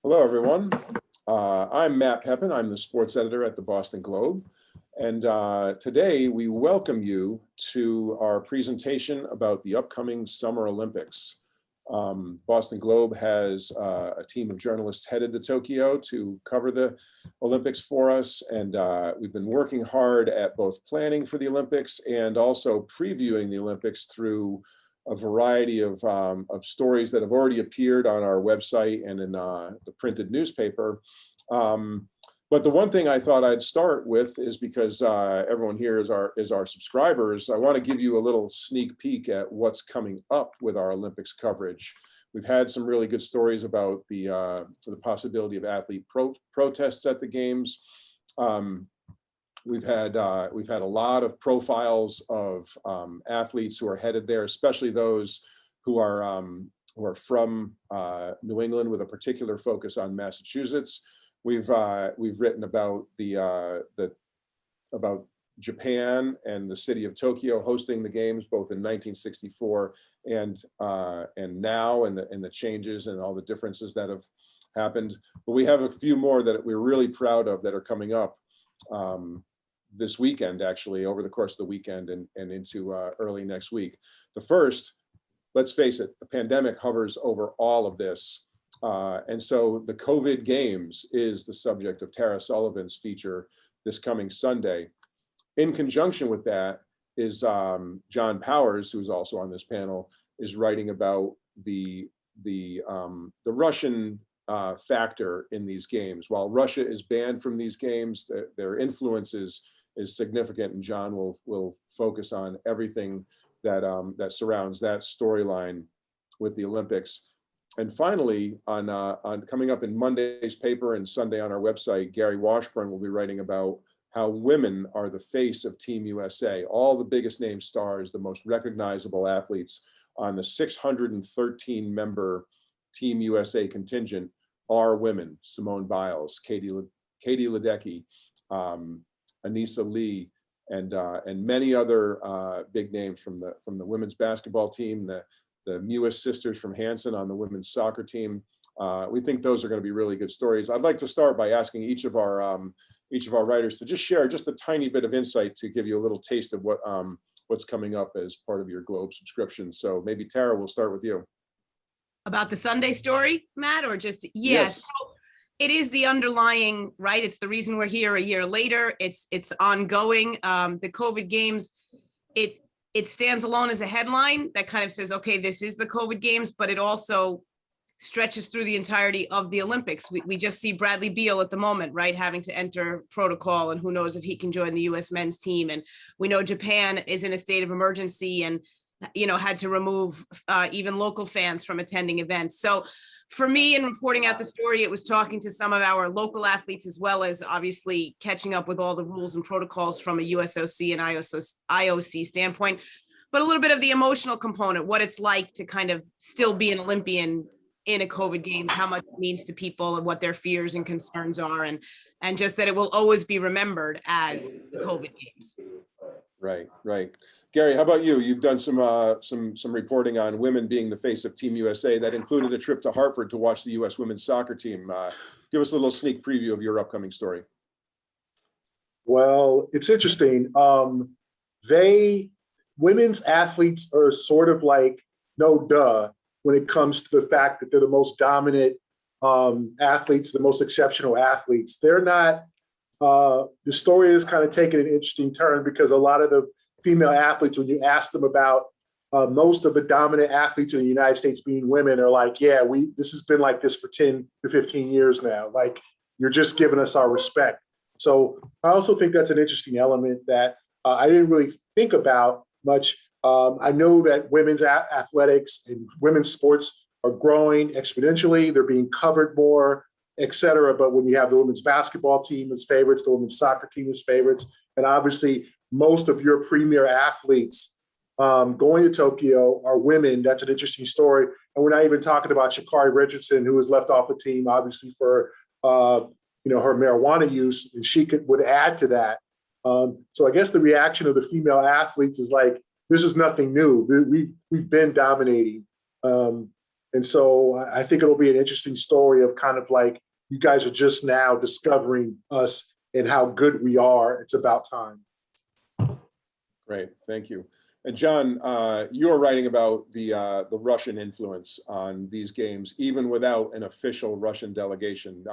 Hello, everyone. I'm Matt Pepin. I'm the sports editor at the Boston Globe. And today we welcome you to our presentation about the upcoming Summer Olympics. Boston Globe has a team of journalists headed to Tokyo to cover the Olympics for us. And we've been working hard at both planning for the Olympics and also previewing the Olympics through a variety of stories that have already appeared on our website and in the printed newspaper. But the one thing I thought I'd start with is because everyone here is our subscribers, I want to give you a little sneak peek at what's coming up with our Olympics coverage. We've had some really good stories about the possibility of athlete protests at the games. We've had a lot of profiles of athletes who are headed there, especially those who are from New England, with a particular focus on Massachusetts. We've written about about Japan and the city of Tokyo hosting the games both in 1964 and now, and the changes and all the differences that have happened. But we have a few more that we're really proud of that are coming up this weekend, actually, over the course of the weekend and into early next week. The first, let's face it, the pandemic hovers over all of this. And so the COVID Games is the subject of Tara Sullivan's feature this coming Sunday. In conjunction with that is John Powers, who's also on this panel, is writing about the Russian factor in these games. While Russia is banned from these games, their influence is significant, and John will focus on everything that surrounds that storyline with the Olympics. And finally, on coming up in Monday's paper and Sunday on our website, Gary Washburn will be writing about how women are the face of Team USA. All the biggest name stars, the most recognizable athletes on the 613-member Team USA contingent are women: Simone Biles, Katie Ledecky, Anissa Lee, and many other big names from the women's basketball team, the Mewis sisters from Hanson on the women's soccer team. We think those are going to be really good stories. I'd like to start by asking each of our writers to just share just a tiny bit of insight to give you a little taste of what's coming up as part of your Globe subscription. So maybe Tara, we'll start with you. About the Sunday story, Matt, or just Yes. So it is the underlying, right? It's the reason we're here a year later. It's ongoing. The COVID Games, it stands alone as a headline that kind of says, okay, this is the COVID Games, but it also stretches through the entirety of the Olympics. We just see Bradley Beal at the moment, right, having to enter protocol, and who knows if he can join the US men's team. And we know Japan is in a state of emergency and, had to remove even local fans from attending events. So for me, in reporting out the story, it was talking to some of our local athletes, as well as obviously catching up with all the rules and protocols from a USOC and IOC standpoint, but a little bit of the emotional component, what it's like to kind of still be an Olympian in a COVID Games, how much it means to people and what their fears and concerns are, and just that it will always be remembered as the COVID Games. Right. Gary, how about you? You've done some reporting on women being the face of Team USA. That included a trip to Hartford to watch the U.S. women's soccer team. Give us a little sneak preview of your upcoming story. Well, it's interesting. Women's athletes are sort of like no duh when it comes to the fact that they're the most dominant athletes, the most exceptional athletes. They're not. The story is kind of taking an interesting turn because a lot of the female athletes, when you ask them about most of the dominant athletes in the United States being women, are like, yeah, this has been like this for 10 to 15 years now. Like, you're just giving us our respect. So I also think that's an interesting element that I didn't really think about much. I know that women's athletics and women's sports are growing exponentially. They're being covered more, et cetera. But when you have the women's basketball team as favorites, the women's soccer team as favorites, and obviously most of your premier athletes going to Tokyo are women, that's an interesting story. And we're not even talking about Sha'Carri Richardson, who was left off the team, obviously, for her marijuana use, and she would add to that. So I guess the reaction of the female athletes is like, this is nothing new. We've been dominating. And so I think it'll be an interesting story of kind of like, you guys are just now discovering us and how good we are. It's about time. Great, thank you. And John, you're writing about the Russian influence on these games, even without an official Russian delegation.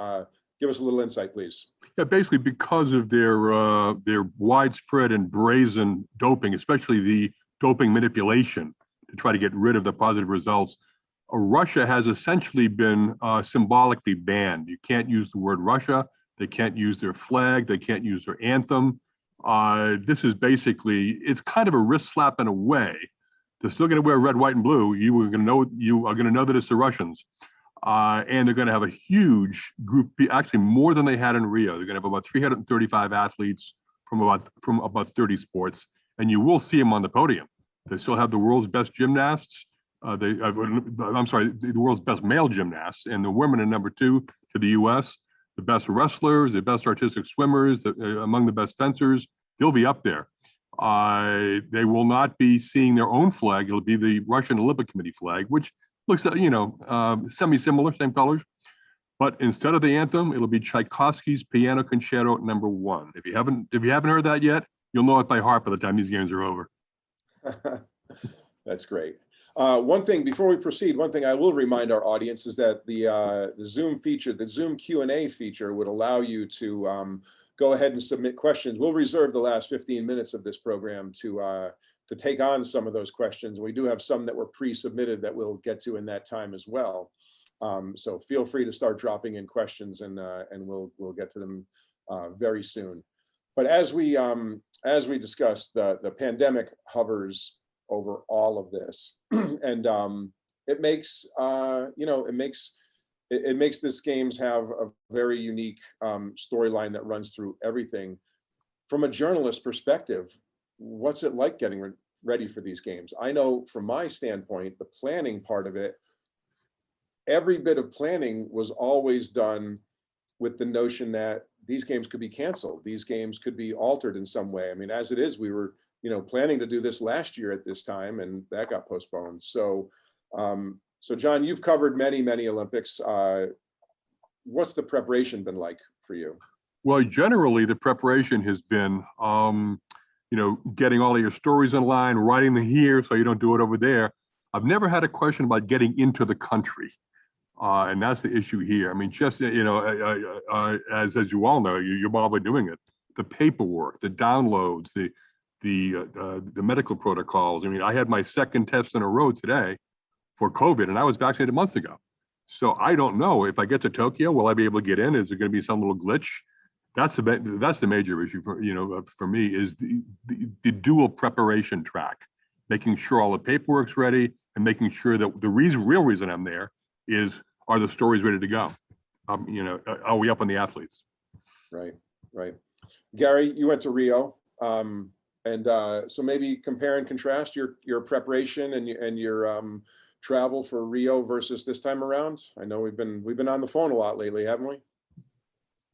Give us a little insight, please. Yeah, basically because of their widespread and brazen doping, especially the doping manipulation to try to get rid of the positive results, Russia has essentially been symbolically banned. You can't use the word Russia. They can't use their flag. They can't use their anthem. This is basically, it's kind of a wrist slap in a way. They're still going to wear red, white, and blue. You are going to know that it's the Russians. And they're going to have a huge group, actually more than they had in Rio. They're going to have about 335 athletes from about 30 sports, and you will see them on the podium. They still have the world's best gymnasts. The world's best male gymnasts, and the women are number 2 to the U.S. The best wrestlers, the best artistic swimmers, among the best fencers. They'll be up there. They will not be seeing their own flag. It'll be the Russian Olympic Committee flag, which looks, semi-similar, same colors. But instead of the anthem, it'll be Tchaikovsky's Piano Concerto No. 1. If you haven't heard that yet, you'll know it by heart by the time these games are over. That's great. One thing before we proceed, one thing I will remind our audience is that the Zoom feature, the Zoom Q&A feature, would allow you to go ahead and submit questions. We'll reserve the last 15 minutes of this program to take on some of those questions. We do have some that were pre-submitted that we'll get to in that time as well. So feel free to start dropping in questions, and we'll get to them very soon. But as we discussed, the pandemic hovers over all of this, and it makes this games have a very unique storyline that runs through everything. From a journalist perspective, what's it like getting ready for these games? I know from my standpoint, the planning part of it, every bit of planning was always done with the notion that these games could be canceled. These games could be altered in some way. I mean, as it is, we were, planning to do this last year at this time, and that got postponed. So, so John, you've covered many, many Olympics. What's the preparation been like for you? Well, generally the preparation has been, getting all of your stories in line, writing them here so you don't do it over there. I've never had a question about getting into the country. And that's the issue here. I mean, just, as you all know, you're probably doing it. The paperwork, the downloads, the medical protocols. I mean, I had my second test in a row today for COVID, and I was vaccinated months ago. So I don't know if I get to Tokyo, will I be able to get in? Is there going to be some little glitch? That's the major issue for me is the dual preparation track, making sure all the paperwork's ready and making sure that the real reason I'm there is, are the stories ready to go? Are we up on the athletes? Right. Gary, you went to Rio. So maybe compare and contrast your preparation and your travel for Rio versus this time around. I know we've been on the phone a lot lately, haven't we?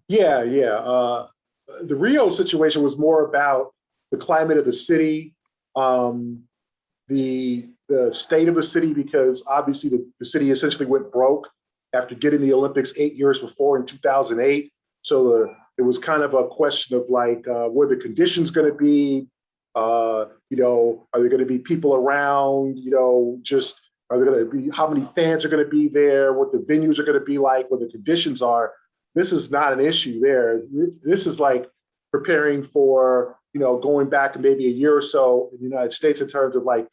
Yeah. The Rio situation was more about the climate of the city, the state of the city, because obviously the city essentially went broke after getting the Olympics 8 years before in 2008. So it was kind of a question of like, were the conditions going to be? Are there going to be people around? Just are there going to be, how many fans are going to be there? What the venues are going to be like? What the conditions are? This is not an issue there. This is like preparing for, going back maybe a year or so in the United States in terms of like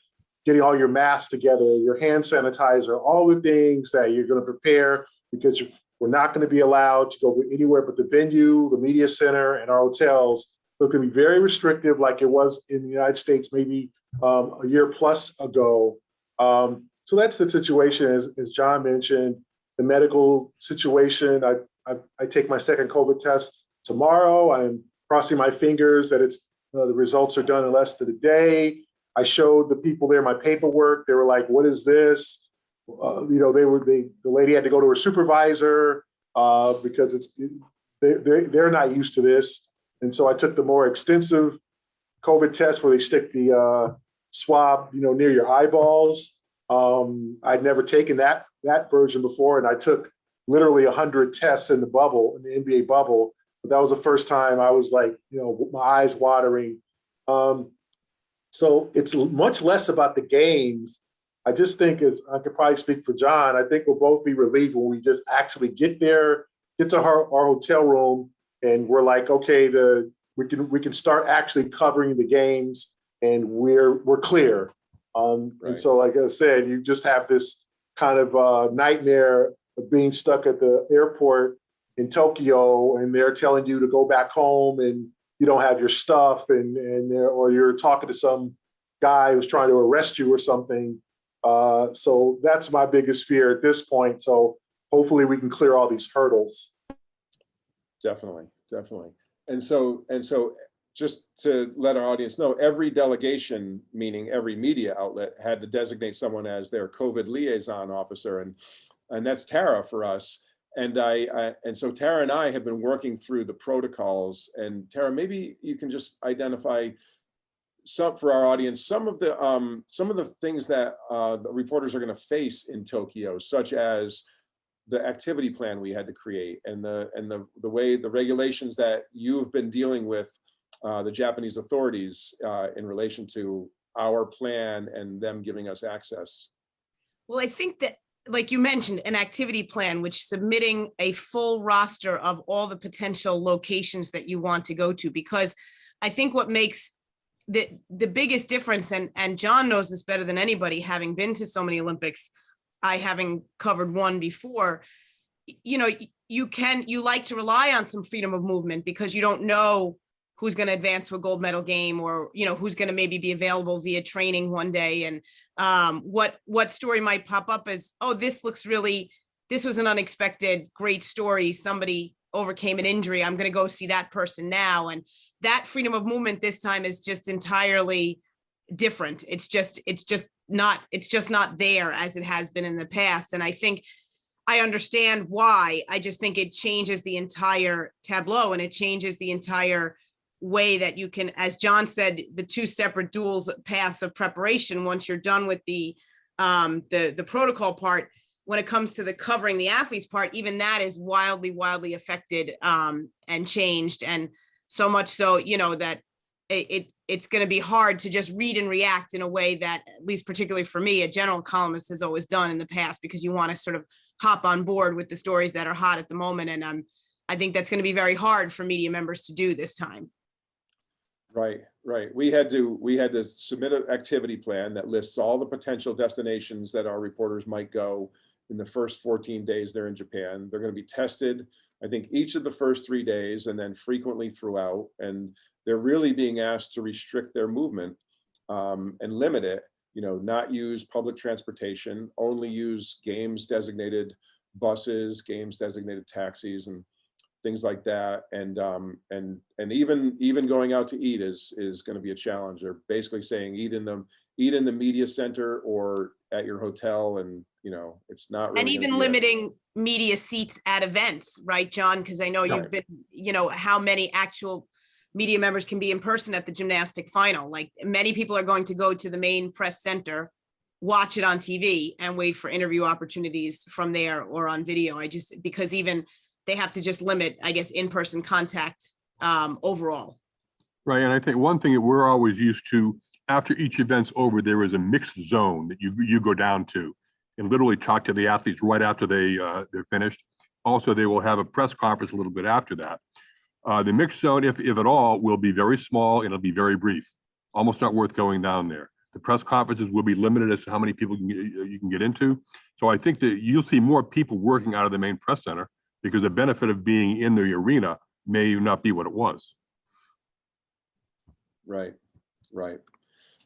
getting all your masks together, your hand sanitizer, all the things that you're going to prepare, because we're not going to be allowed to go anywhere but the venue, the media center, and our hotels. So it can be very restrictive like it was in the United States maybe a year plus ago. So that's the situation, as John mentioned. The medical situation, I take my second COVID test tomorrow. I'm crossing my fingers that the results are done in less than a day. I showed the people there my paperwork. They were like, "What is this?" The lady had to go to her supervisor because they're not used to this. And so I took the more extensive COVID test where they stick the swab, near your eyeballs. I'd never taken that version before, and I took literally 100 tests in the bubble, in the NBA bubble. But that was the first time I was like, my eyes watering. So it's much less about the games. I just think, as I could probably speak for John, I think we'll both be relieved when we just actually get there, get to our hotel room, and we're like, okay, we can start actually covering the games, and we're clear. Right. And so, like I said, you just have this kind of nightmare of being stuck at the airport in Tokyo, and they're telling you to go back home, and you don't have your stuff, or you're talking to some guy who's trying to arrest you or something. So that's my biggest fear at this point. So hopefully we can clear all these hurdles. Definitely. And so just to let our audience know, every delegation, meaning every media outlet, had to designate someone as their COVID liaison officer, and that's Tara for us. And so Tara and I have been working through the protocols. And Tara, maybe you can just identify some for our audience, some of the things that the reporters are going to face in Tokyo, such as the activity plan we had to create, and the way the regulations that you've been dealing with the Japanese authorities in relation to our plan and them giving us access. Well, I think that, like you mentioned, an activity plan, which submitting a full roster of all the potential locations that you want to go to, because I think what makes the biggest difference, and John knows this better than anybody, having been to so many Olympics, I having covered one before, you like to rely on some freedom of movement because you don't know who's going to advance to a gold medal game, or who's going to maybe be available via training one day, and what story might pop up as, oh, this was an unexpected great story, somebody overcame an injury, I'm going to go see that person now. And that freedom of movement this time is just entirely different. It's just not there as it has been in the past. And I think I understand why. I just think it changes the entire tableau, and it changes the entire way that you can, as John said, the two separate dual paths of preparation. Once you're done with the protocol part, when it comes to the covering the athletes part, even that is wildly affected and changed. And so much so, that it's going to be hard to just read and react in a way that, at least particularly for me, a general columnist has always done in the past, because you want to sort of hop on board with the stories that are hot at the moment. And I think that's going to be very hard for media members to do this time. Right. We had to submit an activity plan that lists all the potential destinations that our reporters might go in the first 14 days they're in Japan. They're going to be tested, I think, each of the first 3 days, and then frequently throughout. And they're really being asked to restrict their movement and limit it. Not use public transportation, only use games designated buses, games designated taxis, and things like that. And even going out to eat is going to be a challenge. They're basically saying eat in the media center or at your hotel, and it's not really. And even limiting media seats at events, right, John? Because I know you've been, how many actual media members can be in person at the gymnastic final. Like, many people are going to go to the main press center, watch it on TV, and wait for interview opportunities from there or on video. Because even they have to just limit, I guess, in-person contact overall. Right, and I think one thing that we're always used to, after each event's over, there is a mixed zone that you go down to and literally talk to the athletes right after they're finished. Also, they will have a press conference a little bit after that. The mixed zone, if at all, will be very small and it'll be very brief, almost not worth going down there. The press conferences will be limited as to how many people you can get into. So I think that you'll see more people working out of the main press center, because the benefit of being in the arena may not be what it was. Right.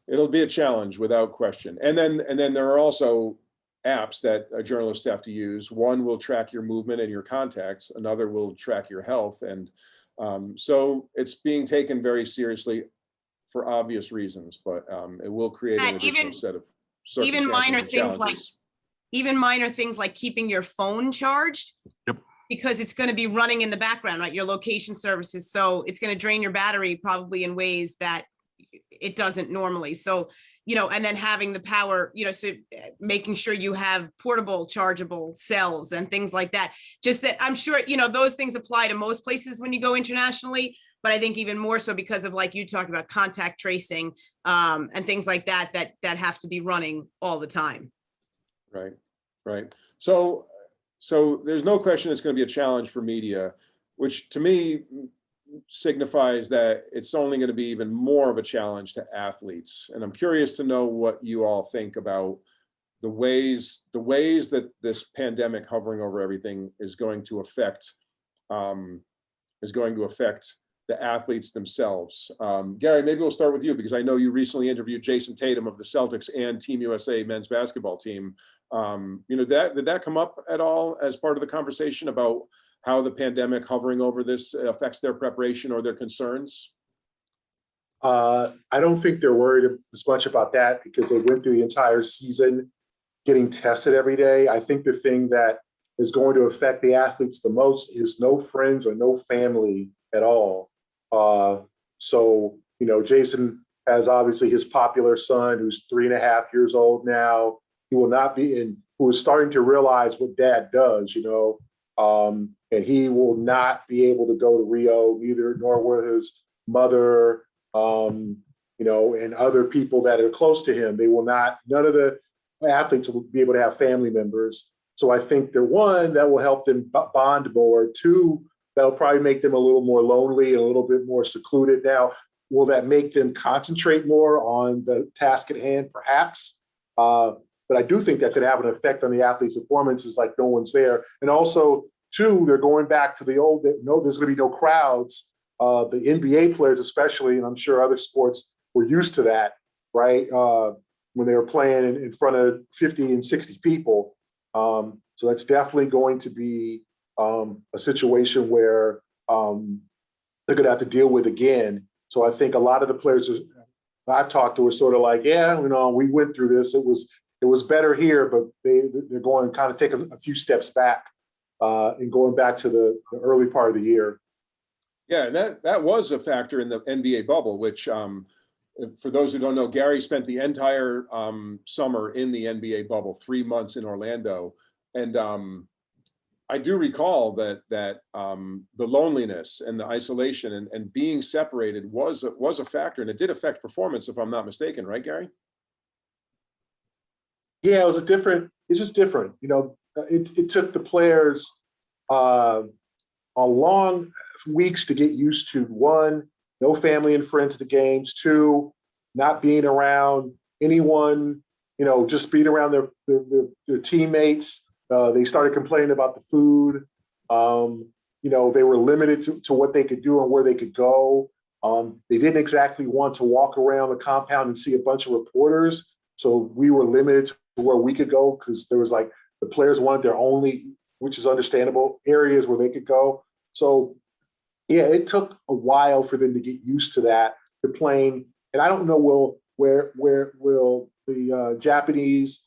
It'll be a challenge without question. And then there are also apps that journalists have to use. One will track your movement and your contacts. Another will track your health. And so it's being taken very seriously for obvious reasons, but it will create an additional set of circumstances even minor things like keeping your phone charged. Yep. Because it's going to be running in the background, right? Your location services. So it's going to drain your battery probably in ways that it doesn't normally. So, and then having the power, so making sure you have portable chargeable cells and things like that. Just that I'm sure, those things apply to most places when you go internationally, but I think even more so because of, like you talked about, contact tracing and things like that have to be running all the time. Right. So there's no question it's going to be a challenge for media, which to me signifies that it's only going to be even more of a challenge to athletes. And I'm curious to know what you all think about the ways that this pandemic hovering over everything is going to affect the athletes themselves. Gary, maybe we'll start with you, because I know you recently interviewed Jason Tatum of the Celtics and Team USA men's basketball team. Did that come up at all as part of the conversation about how the pandemic hovering over this affects their preparation or their concerns? I don't think they're worried as much about that because they went through the entire season getting tested every day. I think the thing that is going to affect the athletes the most is no friends or no family at all. Jason has obviously his popular son who's 3.5 years old now. He will not be in, who is starting to realize what dad does, and he will not be able to go to Rio, nor will his mother, and other people that are close to him. They will not, none of the athletes will be able to have family members. So I think that will help them bond more. Two, that'll probably make them a little more lonely and a little bit more secluded. Now, will that make them concentrate more on the task at hand? Perhaps. But I do think that could have an effect on the athlete's performances, like no one's there. And also, two, they're going back to the old, no, there's going to be no crowds. The NBA players especially, and I'm sure other sports were used to that, right? When they were playing in front of 50 and 60 people. So that's definitely going to be a situation where they're going to have to deal with again. So I think a lot of the players I've talked to are sort of like, yeah, we went through this. It was better here, but they're going to kind of take a few steps back and going back to the early part of the year. Yeah, and that was a factor in the NBA bubble, which for those who don't know, Gary spent the entire summer in the NBA bubble, 3 months in Orlando. And I do recall that the loneliness and the isolation and being separated was a factor, and it did affect performance, if I'm not mistaken, right, Gary? Yeah, it's just different. It took the players a long weeks to get used to, one, no family and friends at the games, two, not being around anyone, just being around their teammates. They started complaining about the food. They were limited to what they could do and where they could go. They didn't exactly want to walk around the compound and see a bunch of reporters. So we were limited to where we could go because there was the players wanted their only, which is understandable, areas where they could go. So yeah, it took a while for them to get used to that. They're playing, and I don't know where will the Japanese,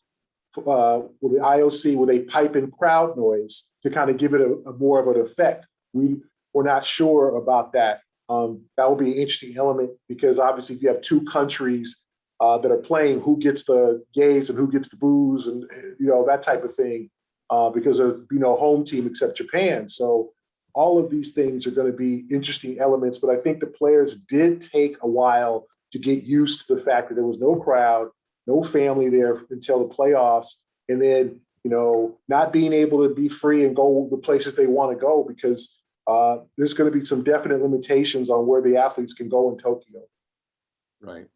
will the IOC, will they pipe in crowd noise to kind of give it a more of an effect? We're not sure about that. That will be an interesting element because obviously if you have two countries that are playing, who gets the gays and who gets the boos and that type of thing, because there's no home team except Japan. So all of these things are going to be interesting elements, but I think the players did take a while to get used to the fact that there was no crowd, no family there until the playoffs, and then not being able to be free and go the places they want to go because there's going to be some definite limitations on where the athletes can go in Tokyo.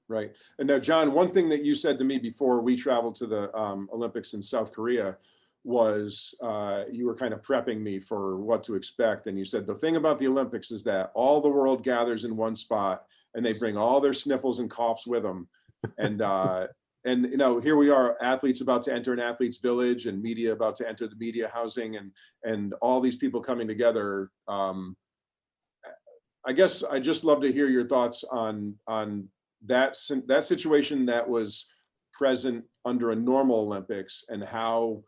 Right. And now, John, one thing that you said to me before we traveled to the Olympics in South Korea was you were kind of prepping me for what to expect. And you said, the thing about the Olympics is that all the world gathers in one spot and they bring all their sniffles and coughs with them. And here we are, athletes about to enter an athlete's village and media about to enter the media housing and all these people coming together. I guess I just love to hear your thoughts on that situation that was present under a normal Olympics and how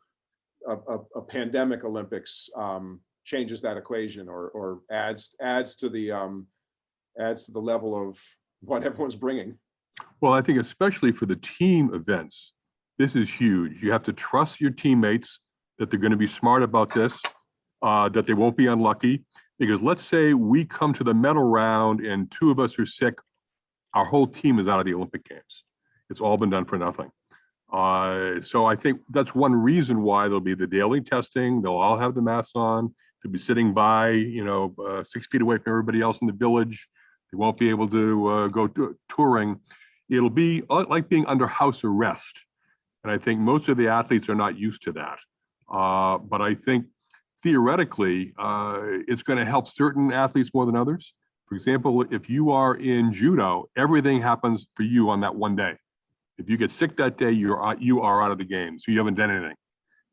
a pandemic Olympics changes that equation or adds to the level of what everyone's bringing. Well, I think especially for the team events, this is huge. You have to trust your teammates that they're going to be smart about this, that they won't be unlucky. Because let's say we come to the medal round and two of us are sick, our whole team is out of the Olympic Games. It's all been done for nothing. So I think that's one reason why there'll be the daily testing. They'll all have the masks on. They'll be sitting by, 6 feet away from everybody else in the village. They won't be able to go touring. It'll be like being under house arrest. And I think most of the athletes are not used to that. But I think theoretically, it's going to help certain athletes more than others. For example, if you are in judo, everything happens for you on that one day. If you get sick that day, you are out of the game. So you haven't done anything.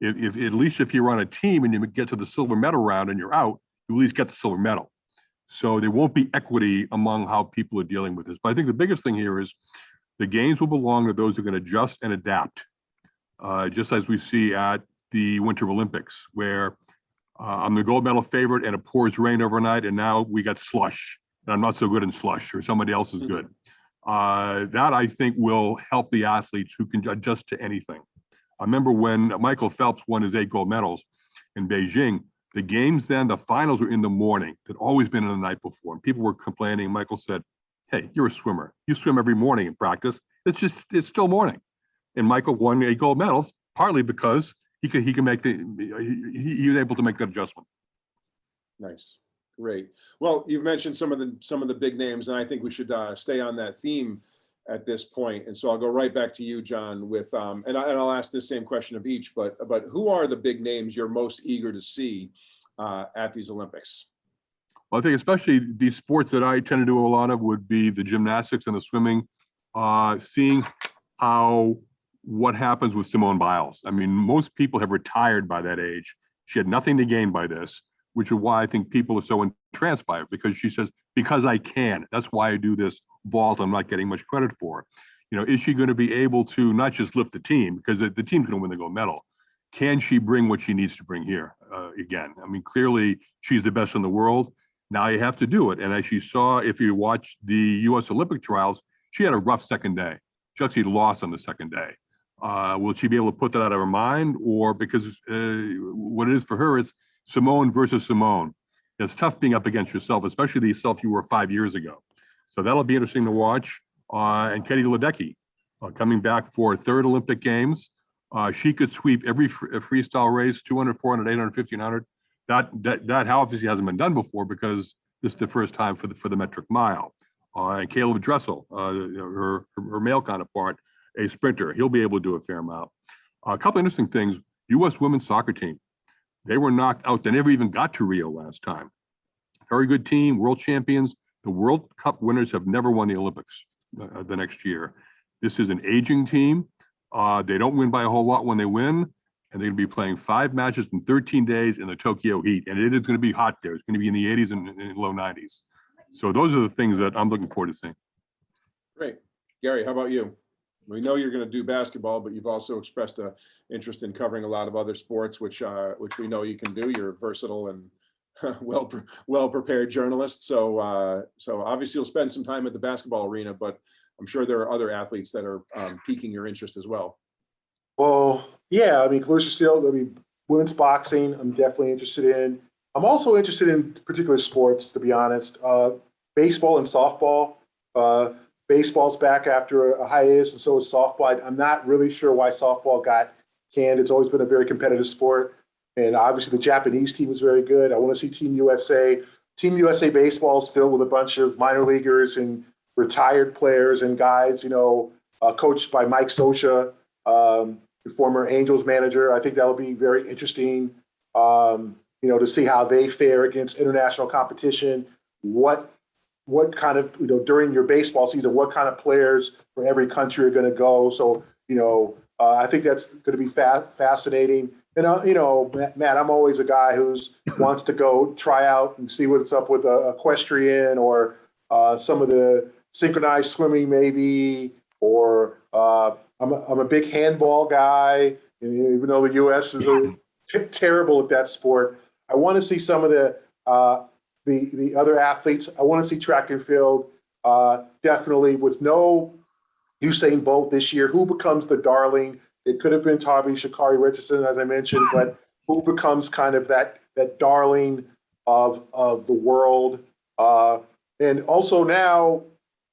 If at least if you're on a team and you get to the silver medal round and you're out, you at least get the silver medal. So there won't be equity among how people are dealing with this. But I think the biggest thing here is the games will belong to those who are going to adjust and adapt, just as we see at the Winter Olympics, where I'm the gold medal favorite and it pours rain overnight, and now we got slush, and I'm not so good in slush, or somebody else is good. That I think will help the athletes who can adjust to anything. I remember when Michael Phelps won his 8 gold medals in Beijing, the games then, the finals were in the morning. They'd always been in the night before. And people were complaining. Michael said, hey, you're a swimmer. You swim every morning in practice. It's still morning. And Michael won 8 gold medals, partly because he was able to make that adjustment. Nice. Great. Well, you've mentioned some of the big names, and I think we should stay on that theme at this point. And so I'll go right back to you, John, with and I'll ask this same question of each, but who are the big names you're most eager to see at these Olympics? Well, I think especially these sports that I tend to do a lot of would be the gymnastics and the swimming, seeing what happens with Simone Biles. I mean, most people have retired by that age. She had nothing to gain by this, which is why I think people are so entranced by it, because she says, because I can, that's why I do this vault I'm not getting much credit for. Is she going to be able to not just lift the team, because the team's going to win the gold medal? Can she bring what she needs to bring here again? I mean, clearly she's the best in the world. Now you have to do it. And as you saw, if you watch the U.S. Olympic trials, she had a rough second day. She actually lost on the second day. Will she be able to put that out of her mind? Or because what it is for her is Simone versus Simone. It's tough being up against yourself, especially the self you were 5 years ago. So that'll be interesting to watch. And Katie Ledecky coming back for 3rd Olympic Games. She could sweep every freestyle race, 200, 400, 800, 1500. That obviously hasn't been done before, because this is the first time for the metric mile. And Caleb Dressel, her male counterpart, a sprinter, he'll be able to do a fair amount. A couple interesting things. U.S. women's soccer team, they were knocked out. They never even got to Rio last time. Very good team, world champions. The World Cup winners have never won the Olympics the next year. This is an aging team. They don't win by a whole lot when they win, and they're going to be playing 5 matches in 13 days in the Tokyo heat. And it is going to be hot there. It's going to be in the 80s and low 90s. So those are the things that I'm looking forward to seeing. Great. Gary, how about you? We know you're going to do basketball, but you've also expressed an interest in covering a lot of other sports, which we know you can do. You're versatile and well prepared journalist. So obviously you'll spend some time at the basketball arena, but I'm sure there are other athletes that are piquing your interest as well. Well, yeah, I mean, Clarissa Shield, women's boxing, I'm definitely interested in. I'm also interested in particular sports, to be honest. Baseball and softball. Baseball's back after a hiatus, and so is softball. I'm not really sure why softball got canned. It's always been a very competitive sport. And obviously the Japanese team is very good. I want to see Team USA. Team USA baseball is filled with a bunch of minor leaguers and retired players and guys, coached by Mike Scioscia, the former Angels manager. I think that'll be very interesting, to see how they fare against international competition. What kind of, during your baseball season, what kind of players from every country are going to go. So, I think that's going to be fascinating. And, Matt, I'm always a guy who's wants to go try out and see what's up with equestrian or some of the synchronized swimming maybe, or I'm a big handball guy, even though the U.S. is terrible at that sport. I want to see some of the other athletes. I want to see track and field, definitely with no Usain Bolt this year. Who becomes the darling? It could have been Tommy Shakari Richardson, as I mentioned, but who becomes kind of that darling of the world? And also now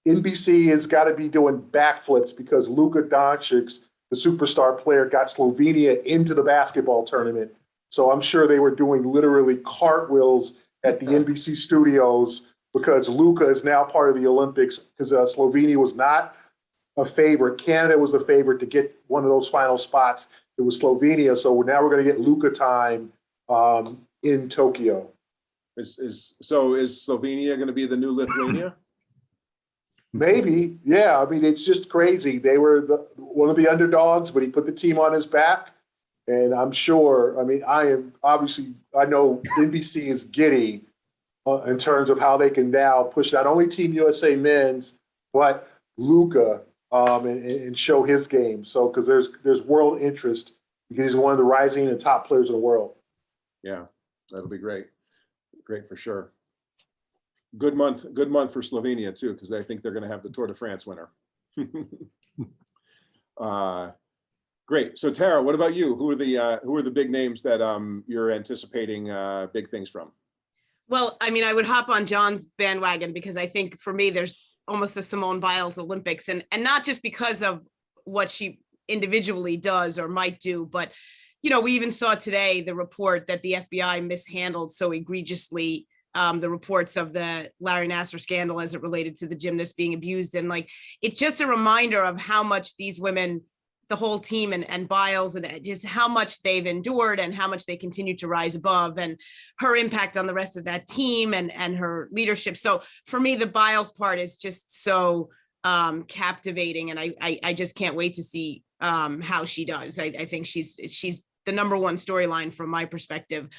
NBC has got to be doing backflips because Luka Doncic, the superstar player, got Slovenia into the basketball tournament. So I'm sure they were doing literally cartwheels at the NBC studios because Luka is now part of the Olympics because Slovenia was not a favorite. Canada was a favorite to get one of those final spots. It was Slovenia. So now we're going to get Luka time in Tokyo. Is Slovenia going to be the new Lithuania? Maybe, yeah. I mean, it's just crazy. They were one of the underdogs, but he put the team on his back. And I'm sure, I mean, I know NBC is giddy in terms of how they can now push not only Team USA men's, but Luka and show his game. So, because there's world interest because he's one of the rising and top players in the world. Yeah, that'll be great. Great for sure. Good month for Slovenia too, because I think they're going to have the Tour de France winner. Great. So Tara, what about you? Who are the big names that you're anticipating big things from? Well, I mean, I would hop on John's bandwagon because I think for me, there's almost a Simone Biles Olympics, and not just because of what she individually does or might do, but we even saw today the report that the FBI mishandled so egregiously the reports of the Larry Nassar scandal as it related to the gymnast being abused. And it's just a reminder of how much these women, the whole team and Biles, and just how much they've endured and how much they continue to rise above, and her impact on the rest of that team and her leadership. So for me, the Biles part is just so captivating. And I just can't wait to see how she does. I think she's the number one storyline from my perspective.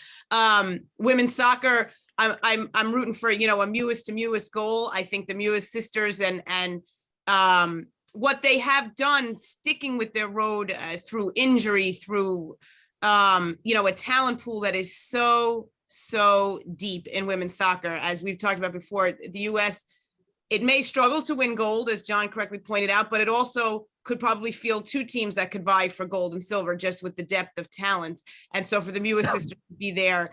Women's soccer, I'm rooting for, a Mewis to Mewis goal. I think the Mewis sisters and what they have done, sticking with their road through injury, through, a talent pool that is so deep in women's soccer. As we've talked about before, the US, it may struggle to win gold, as John correctly pointed out, but it also could probably field two teams that could vie for gold and silver just with the depth of talent. And so for the Mewis sisters to be there,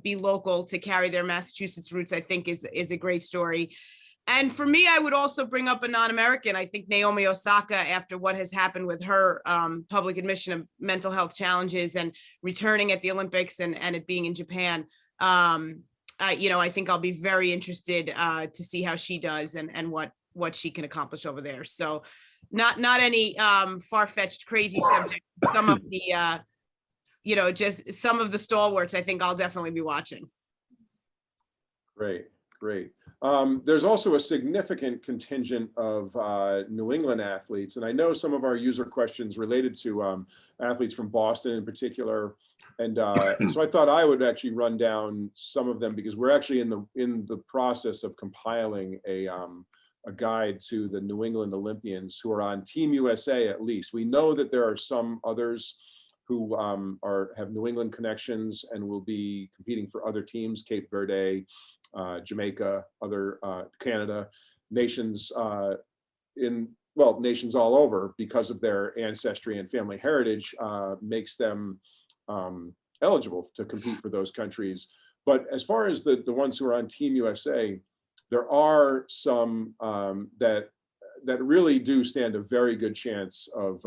be local, to carry their Massachusetts roots, I think is a great story. And for me, I would also bring up a non-American. I think Naomi Osaka, after what has happened with her public admission of mental health challenges and returning at the Olympics and it being in Japan, I think I'll be very interested to see how she does and what she can accomplish over there. So not any far-fetched crazy subject. Some of the just some of the stalwarts I think I'll definitely be watching. Great. There's also a significant contingent of New England athletes, and I know some of our user questions related to athletes from Boston in particular, and so I thought I would actually run down some of them because we're actually in the process of compiling a guide to the New England Olympians who are on Team USA. At least we know that there are some others who have New England connections and will be competing for other teams, Cape Verde, Jamaica, other Canada, nations nations all over, because of their ancestry and family heritage, makes them eligible to compete for those countries. But as far as the ones who are on Team USA, there are some that really do stand a very good chance of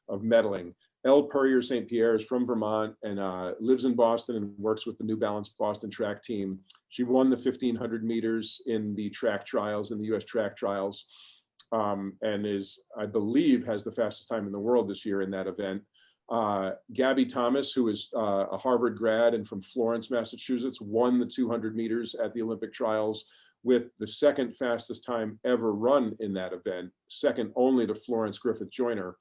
medaling. Elle Purrier St. Pierre is from Vermont and lives in Boston and works with the New Balance Boston track team. She won the 1500 meters in the track trials, in the US track trials, and is, I believe, has the fastest time in the world this year in that event. Gabby Thomas, who is a Harvard grad and from Florence, Massachusetts, won the 200 meters at the Olympic trials with the second fastest time ever run in that event, second only to Florence Griffith Joyner.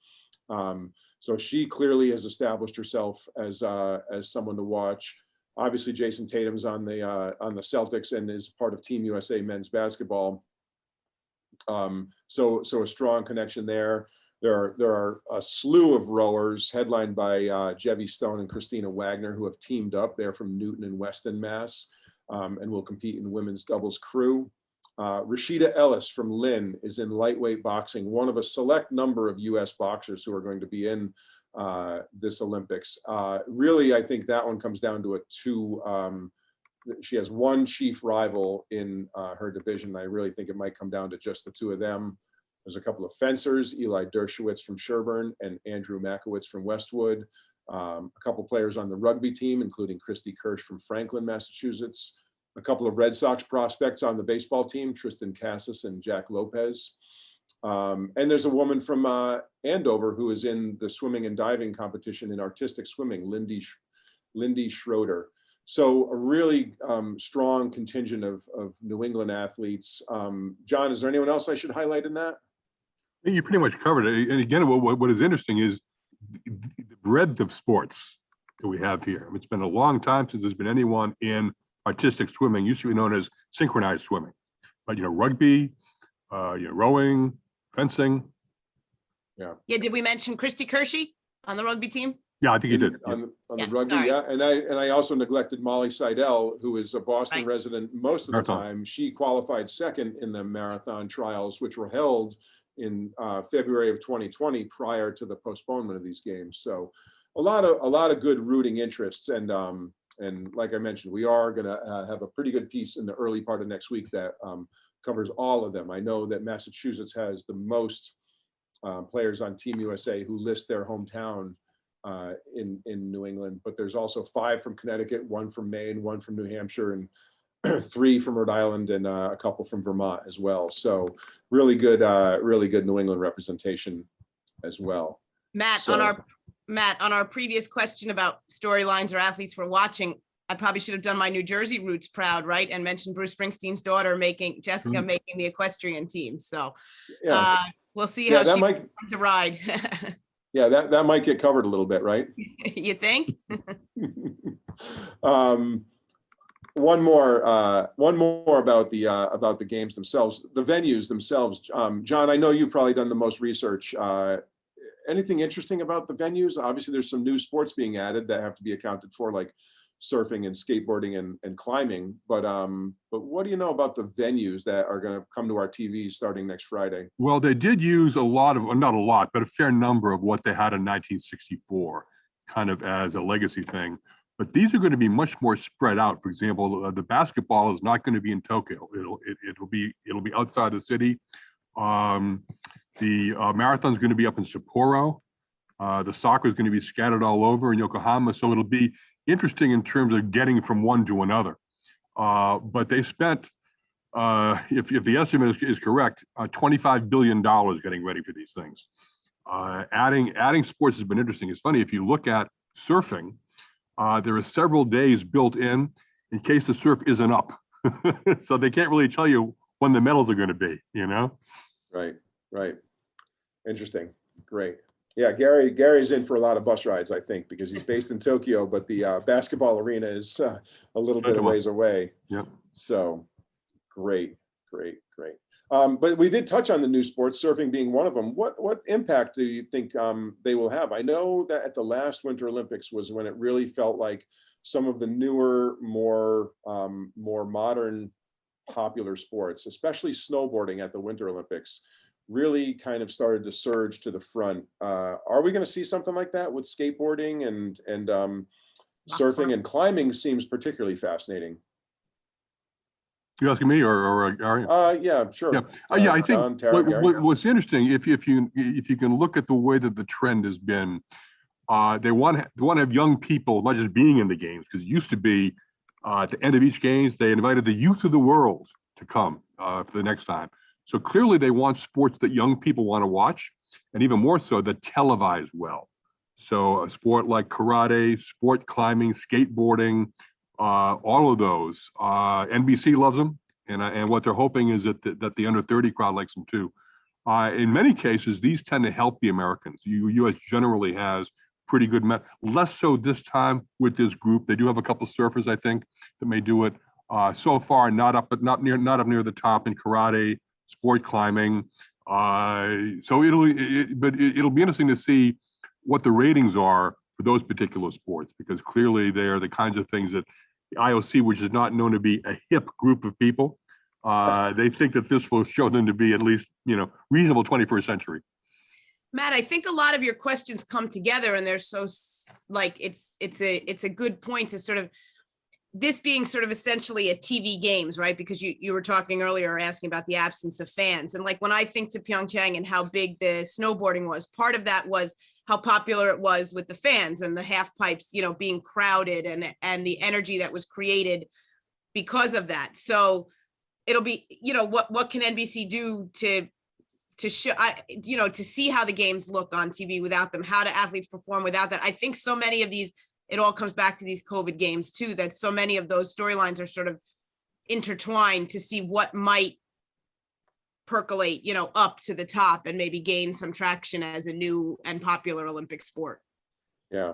So she clearly has established herself as someone to watch. Obviously, Jason Tatum's on the Celtics and is part of Team USA men's basketball. So a strong connection there. There are a slew of rowers headlined by Jevy Stone and Christina Wagner, who have teamed up. They're from Newton and Weston, Mass, and will compete in women's doubles crew. Rashida Ellis from Lynn is in lightweight boxing, one of a select number of US boxers who are going to be in this Olympics. Really, I think that one comes down to a two. She has one chief rival in her division. I really think it might come down to just the two of them. There's a couple of fencers, Eli Dershowitz from Sherburne and Andrew Makowitz from Westwood. A couple players on the rugby team, including Christy Kirsch from Franklin, Massachusetts. A couple of Red Sox prospects on the baseball team, Tristan Cassis and Jack Lopez. And there's a woman from Andover who is in the swimming and diving competition in artistic swimming, Lindy Schroeder. So a really strong contingent of New England athletes. John, is there anyone else I should highlight in that? You pretty much covered it. And again, what is interesting is the breadth of sports that we have here. I mean, it's been a long time since there's been anyone in artistic swimming, used to be known as synchronized swimming. But, rugby, rowing, fencing. Yeah, did we mention Christy Kershey on the rugby team? Yeah, I think you did. On Yeah, the rugby, sorry. yeah. And I also neglected Molly Seidel, who is a Boston Right. resident most of the Marathon. time. She qualified second in the marathon trials, which were held in February of 2020 prior to the postponement of these games. So a lot of good rooting interests. And like I mentioned, we are going to have a pretty good piece in the early part of next week that covers all of them. I know that Massachusetts has the most players on Team USA who list their hometown in New England, but there's also 5 from Connecticut, 1 from Maine, 1 from New Hampshire, and 3 from Rhode Island, and a couple from Vermont as well. So really good New England representation as well. Matt, So- on our previous question about storylines or athletes we're watching, I probably should have done my New Jersey roots proud, right? And mentioned Bruce Springsteen's daughter Jessica making the equestrian team. So Yeah, we'll see yeah, how that she might, wants to ride. yeah, that might get covered a little bit, right? You think? One more about the games themselves, the venues themselves. John, I know you've probably done the most research. Anything interesting about the venues? Obviously, there's some new sports being added that have to be accounted for, like surfing and skateboarding and climbing. But what do you know about the venues that are going to come to our TVs starting next Friday? Well, they did use a lot of, not a lot, but a fair number of what they had in 1964, kind of as a legacy thing. But these are going to be much more spread out. For example, the basketball is not going to be in Tokyo. It'll be outside the city. The marathon is going to be up in Sapporo. The soccer is going to be scattered all over in Yokohama. So it'll be interesting in terms of getting from one to another. But they spent, if the estimate is correct, $25 billion getting ready for these things. Adding sports has been interesting. It's funny, if you look at surfing, there are several days built in case the surf isn't up. So they can't really tell you when the medals are going to be, Right. Interesting. Great. Yeah, Gary's in for a lot of bus rides, I think, because he's based in Tokyo, but the basketball arena is a little bit of ways away. Yeah. So great. But we did touch on the new sports, surfing being one of them. What impact do you think they will have? I know that at the last Winter Olympics was when it really felt like some of the newer, more modern, popular sports, especially snowboarding at the Winter Olympics, really kind of started to surge to the front. Are we going to see something like that with skateboarding and surfing and climbing? Seems particularly fascinating. You asking me or Gary? Yeah, sure. Yeah, I think John, Tara, Gary. what's interesting, if you can look at the way that the trend has been, they want to have young people not just being in the games, because it used to be at the end of each games they invited the youth of the world to come for the next time. So clearly they want sports that young people want to watch, and even more so that televise well. So a sport like karate, sport climbing, skateboarding, all of those, NBC loves them, and what they're hoping is that the under 30 crowd likes them too. In many cases, these tend to help the Americans. U.S. generally has pretty good, less so this time with this group. They do have a couple of surfers, I think, that may do it. So far, not up near the top in karate, sport climbing. So it'll be interesting to see what the ratings are for those particular sports, because clearly they are the kinds of things that the IOC, which is not known to be a hip group of people, They think that this will show them to be at least, reasonable 21st century. Matt, I think a lot of your questions come together and they're so like, it's a good point to sort of, this being sort of essentially a TV games, right? Because you were talking earlier, asking about the absence of fans. And like, when I think to Pyeongchang and how big the snowboarding was, part of that was how popular it was with the fans and the half pipes, being crowded and the energy that was created because of that. So it'll be, what can NBC do to show, to see how the games look on TV without them, how do athletes perform without that? I think so many of these, it all comes back to these COVID games too, that so many of those storylines are sort of intertwined to see what might percolate, up to the top and maybe gain some traction as a new and popular Olympic sport. Yeah,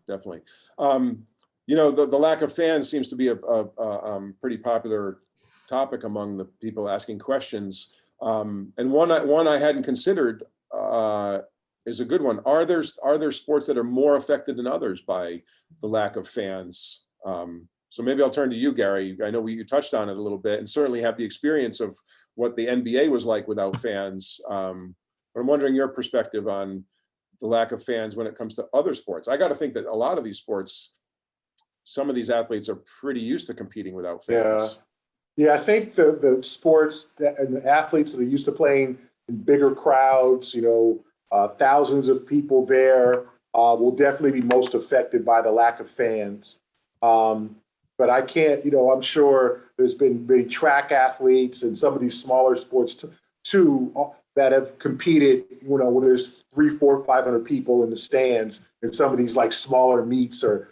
definitely. The lack of fans seems to be a pretty popular topic among the people asking questions. And one I hadn't considered is a good one. Are there sports that are more affected than others by the lack of fans? So maybe I'll turn to you, Gary. I know you touched on it a little bit and certainly have the experience of what the NBA was like without fans. But I'm wondering your perspective on the lack of fans when it comes to other sports. I got to think that a lot of these sports, some of these athletes are pretty used to competing without fans. Yeah, I think the sports and the athletes that are used to playing in bigger crowds, thousands of people there, will definitely be most affected by the lack of fans. But I can't, I'm sure there's been many track athletes and some of these smaller sports too that have competed, where there's 300, 400, 500 people in the stands in some of these like smaller meets or,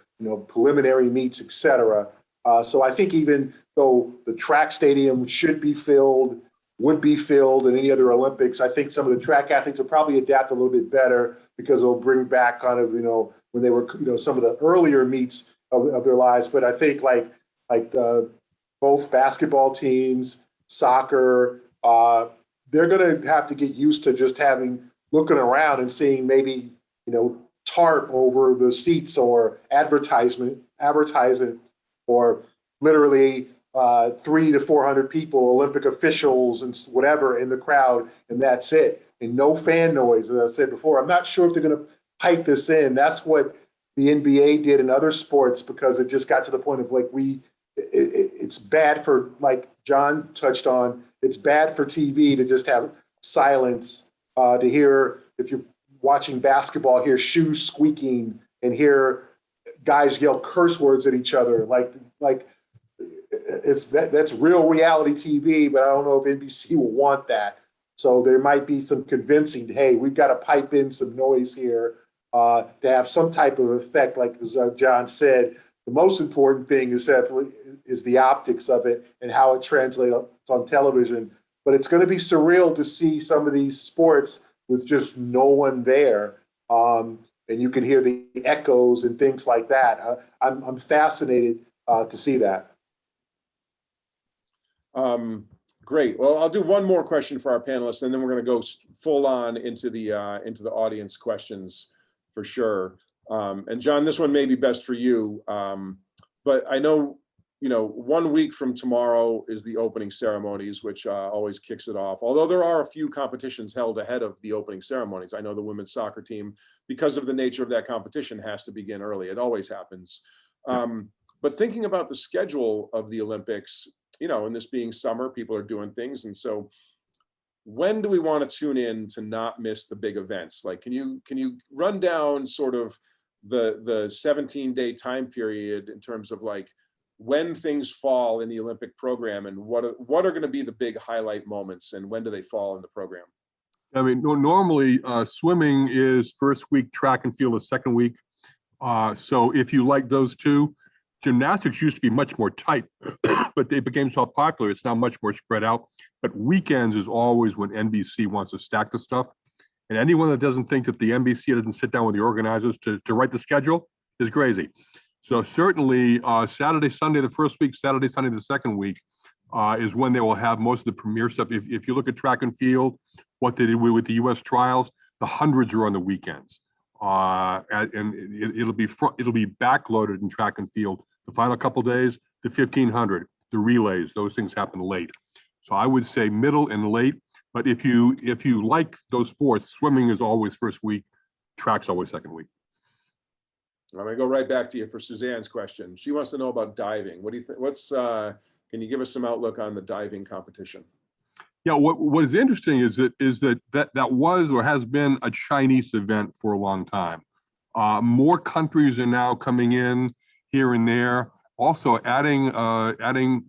preliminary meets, et cetera. So I think even though the track stadium would be filled in any other Olympics, I think some of the track athletes will probably adapt a little bit better because they'll bring back kind of, when they were, some of the earlier meets of their lives. But I think like both basketball teams, soccer, they're going to have to get used to just looking around and seeing maybe, tarp over the seats or advertising, or literally 300 to 400 people, Olympic officials and whatever in the crowd, and that's it. And no fan noise, as I said before. I'm not sure if they're going to pipe this in. That's what the NBA did in other sports because it just got to the point of like it's bad for, like John touched on, it's bad for TV to just have silence, to hear, if you're watching basketball, hear shoes squeaking and hear guys yell curse words at each other. That's real reality TV, but I don't know if NBC will want that. So there might be some convincing, hey, we've got to pipe in some noise here to have some type of effect. Like as John said, the most important thing is the optics of it and how it translates on television. But it's going to be surreal to see some of these sports with just no one there. And you can hear the echoes and things like that. I'm fascinated to see that. Great. Well, I'll do one more question for our panelists, and then we're going to go full on into the audience questions for sure. And John, this one may be best for you, but I know 1 week from tomorrow is the opening ceremonies, which always kicks it off. Although there are a few competitions held ahead of the opening ceremonies. I know the women's soccer team, because of the nature of that competition, has to begin early. It always happens. But thinking about the schedule of the Olympics, and this being summer, people are doing things. And so when do we want to tune in to not miss the big events? Like, can you run down sort of the 17-day time period in terms of like when things fall in the Olympic program and what are going to be the big highlight moments and when do they fall in the program? I mean, normally swimming is first week, track and field is second week. So if you like those two, gymnastics used to be much more tight, but they became so popular, it's now much more spread out. But weekends is always when NBC wants to stack the stuff. And anyone that doesn't think that the NBC doesn't sit down with the organizers to write the schedule is crazy. So certainly Saturday, Sunday, the first week, Saturday, Sunday, the second week is when they will have most of the premier stuff. If you look at track and field, what they did with the US trials, the hundreds are on the weekends. And it'll be backloaded in track and field. The final couple days, the 1500, the relays. Those things happen late. So I would say middle and late. But if you like those sports, swimming is always first week, track's always second week. I'm gonna go right back to you for Suzanne's question. She wants to know about diving. What do you think? Can you give us some outlook on the diving competition? Yeah, what is interesting is that was or has been a Chinese event for a long time. More countries are now coming in here and there. Also adding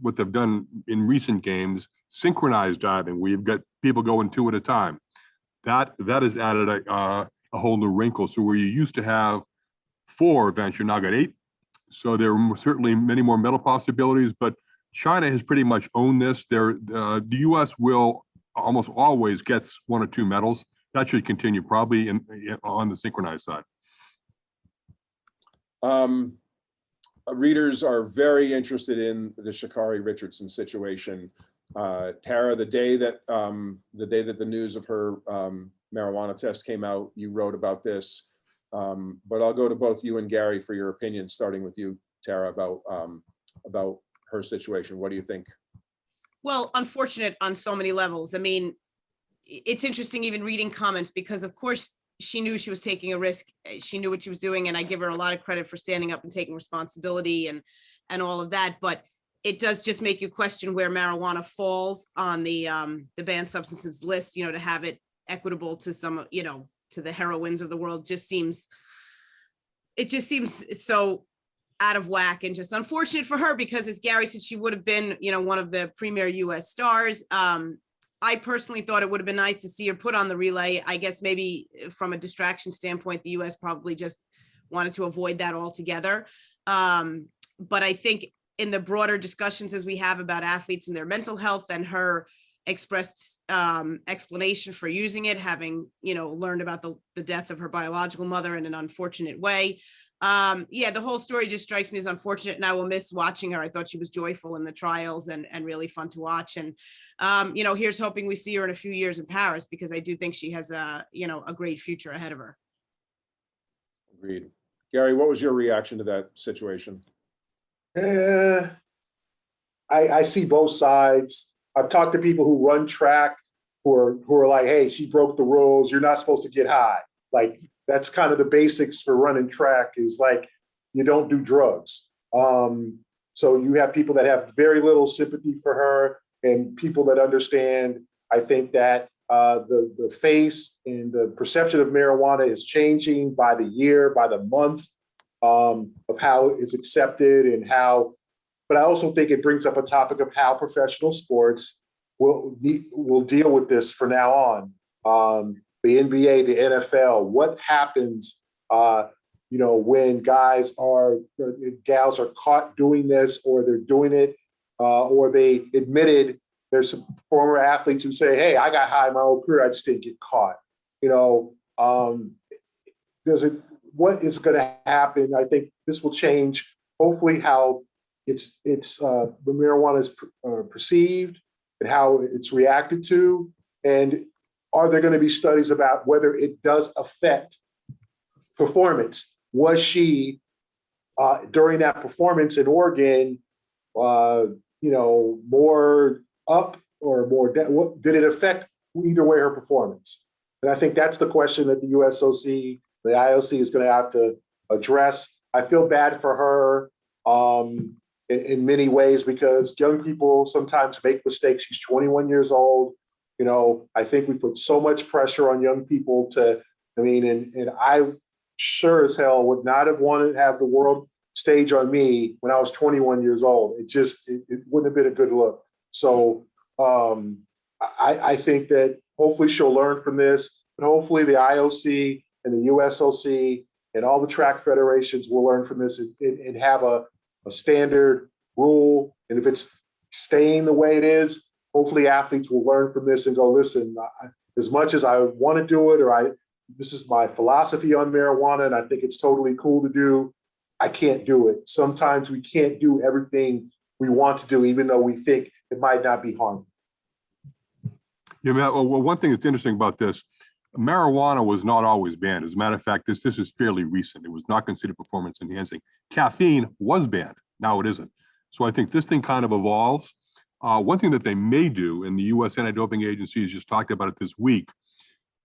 what they've done in recent games, synchronized diving, where you've got people going two at a time. That has added a whole new wrinkle. So where you used to have 4 events, you now got 8. So there are certainly many more medal possibilities, but China has pretty much owned this. The U.S. will almost always gets 1 or 2 medals. That should continue probably on the synchronized side. Readers are very interested in the Sha'Carri Richardson situation. Tara, the day that the news of her marijuana test came out, you wrote about this. But I'll go to both you and Gary for your opinion, starting with you, Tara, about her situation. What do you think? Well, unfortunate on so many levels. I mean, it's interesting even reading comments because, of course, she knew she was taking a risk. She knew what she was doing, and I give her a lot of credit for standing up and taking responsibility and all of that. But it does just make you question where marijuana falls on the banned substances list. You know, to have it equitable to some, you know, to the heroines of the world just seems so out of whack and just unfortunate for her because, as Gary said, she would have been, you know, one of the premier U.S. stars. I personally thought it would have been nice to see her put on the relay. I guess maybe from a distraction standpoint, the U.S. probably just wanted to avoid that altogether. But I think in the broader discussions as we have about athletes and their mental health and her expressed explanation for using it, having, you know, learned about the death of her biological mother in an unfortunate way. Yeah, the whole story just strikes me as unfortunate, and I will miss watching her. I thought she was joyful in the trials and really fun to watch. And, you know, here's hoping we see her in a few years in Paris, because I do think she has a great future ahead of her. Agreed. Gary, what was your reaction to that situation? I see both sides. I've talked to people who run track who are like, hey, she broke the rules. You're not supposed to get high. Like, that's kind of the basics for running track, is like, you don't do drugs. So you have people that have very little sympathy for her and people that understand. I think that the face and the perception of marijuana is changing by the year, by the month, of how it's accepted and how, but I also think it brings up a topic of how professional sports will deal with this from now on. The NBA, the NFL, what happens, when gals are caught doing this, or they're doing it, or they admitted. There's some former athletes who say, hey, I got high my whole career, I just didn't get caught. What is going to happen? I think this will change, hopefully, how the marijuana is perceived and how it's reacted to. And are there going to be studies about whether it does affect performance? Was she, during that performance in Oregon, more up or more down? Did it affect either way her performance? And I think that's the question that the USOC, the IOC is going to have to address. I feel bad for her in many ways, because young people sometimes make mistakes. She's 21 years old. I think we put so much pressure on young people and I sure as hell would not have wanted to have the world stage on me when I was 21 years old. It wouldn't have been a good look. So I think that hopefully she'll learn from this, and hopefully the IOC and the USOC and all the track federations will learn from this and have a standard rule. And if it's staying the way it is, hopefully athletes will learn from this and go, listen, as much as I want to do it, this is my philosophy on marijuana, and I think it's totally cool to do, I can't do it. Sometimes we can't do everything we want to do, even though we think it might not be harmful. Yeah, Matt, well, one thing that's interesting about this, marijuana was not always banned. As a matter of fact, this is fairly recent. It was not considered performance enhancing. Caffeine was banned. Now it isn't. So I think this thing kind of evolves. One thing that they may do, and the U.S. Anti-Doping Agency has just talked about it this week,